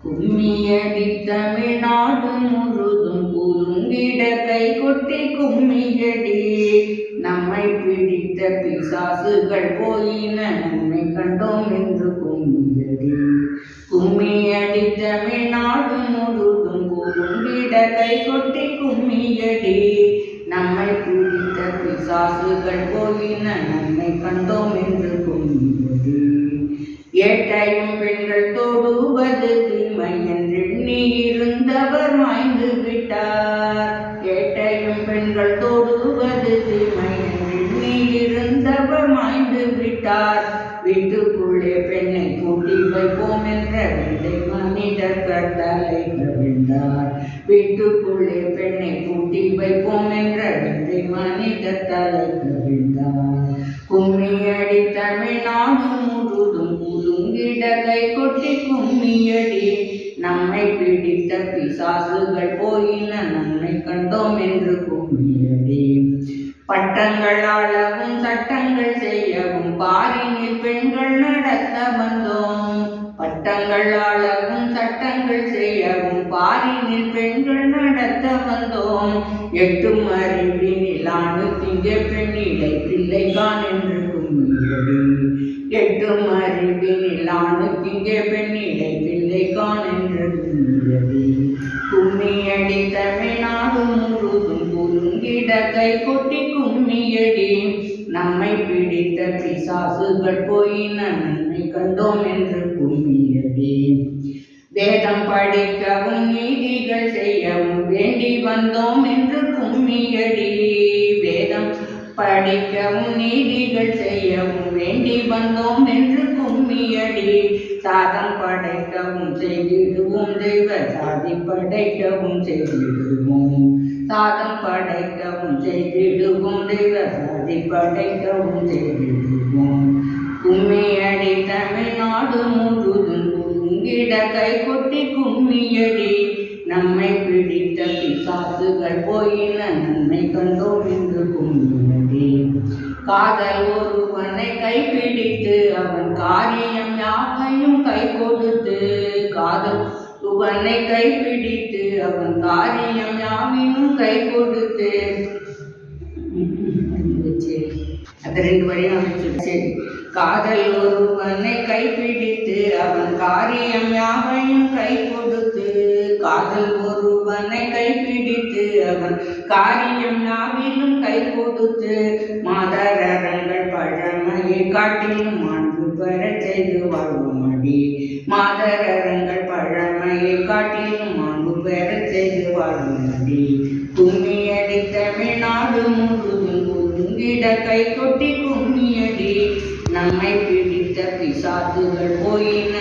கும்மியடி தமிழ்நாடு முழுதும் குலுங்கிட கை கொட்டி கும்மியடி நம்மை பிடித்த பிசாசுகள் போயின நம்மை கண்டோம் என்று கும்மியடி. கும்மியடி தமிழ்நாடு முழுதும் குலுங்கிட கை கொட்டி கும்மியடி நம்மை பிடித்த பிசாசுகள் போயின நம்மை கண்டோம் என்று கும்மியடி. ஏட்டையும் பெண்கள் தொடுவது தீமை என்றெண்ணி இருந்தவர் மாய்ந்து விட்டார். ஏட்டையும் பெண்கள் தொடுவது தீமை என்றெண்ணி இருந்தவர் மாய்ந்து விட்டார். வீட்டுக்குள்ளே பெண்ணை பூட்டி வைப்போம் என்ற வெள்ளை மனிதர் கட்டளை கவிழ்ந்தார். வீட்டுக்குள்ளே பெண்ணை பூட்டி வைப்போம் என்ற வெள்ளை மனிதர் தலை கவிழ்ந்தார். கும்மியடி தமிழ்நாடு முழுதும் குலுங்கிட கை கொட்டி கும்மியடி நம்மை பிடித்த பிசாசுகள் போயின நம்மை கண்டோம் என்று கும்மியடி. பட்டங்கள் ஆளவும் சட்டங்கள் செய்யவும் பாரினில் பெண்கள் நடத்த வந்தோம். பட்டங்கள் ஆளவும் சட்டங்கள் செய்யவும் பாரினில் பெண்கள் நடத்த வந்தோம். எட்டும் அறிவினில் ஆணு திங்க பெண்ணிடை பிள்ளைகான் என்று கும்மியடி. எட்டும் அறிவினில் ஆணு திங்க பெண்ணிடை பிள்ளைகான் என்று கும்மியடி. கும்மியடி தமிழ்நாடு முழுதும் குலுங்கிட கை கொட்டி கும்மியடி நம்மை பிடித்த பிசாசுகள் போயின நன்மை கண்டோம் என்று கும்மியடி. வேதம் படிக்கவும் நீதிகள் செய்யவும் வேண்டி வந்தோம் என்று கும்மியடி. வேதம் படிக்கவும் நீதிகள் செய்யவும் வேண்டி வந்தோம் என்று கும்மியடி. சாதம் படைக்கவும் செய்திடுவோம் தெய்வ சாதி படைக்கவும் செய்திடுவோம். சாதம் படைக்கவும் செய்திடுவோம் தெய்வ சாதி படைக்கவும் செய்திடுவோம். கும்மியடி தமிழ்நாடு முழுதும் குலுங்கிட கை கொட்டி கும்மியடி நம்மை பிடித்த பிசாசுகள் போயின நன்மை கண்டோம் என்று கும்மியடி. காதல் ஒருவனை கைப்பிடித்து அவன் காரியம் யாவையும் கை கொடுத்து. காதல் ஒருவனை கைப்பிடித்து அவன் காரியம் யாவையும் கை கொடுத்து. அந்த 2 வரையும் அமைச்சு. சரி. காதல் ஒருவனை கைப்பிடித்து அவன் காரியம் யாவையும் கை கொடுத்து. காதல் ஒருவனை கைப்பிடித்து அவன் காரியம் யாவிலும் கை கொடுத்து. மாதரங்கள் பழமையை காட்டிலும் மாண்பு பெற செய்து வாழ்வமடி. மாதரங்கள் பழமையை காட்டிலும் மாண்பு பெற செய்து வாழ்வமடி. கும்மியடி தமிழ்நாடு முழுதும் குலுங்கிட கை கொட்டி கும்மியடி நம்மை பிடித்த பிசாசுகள் போயின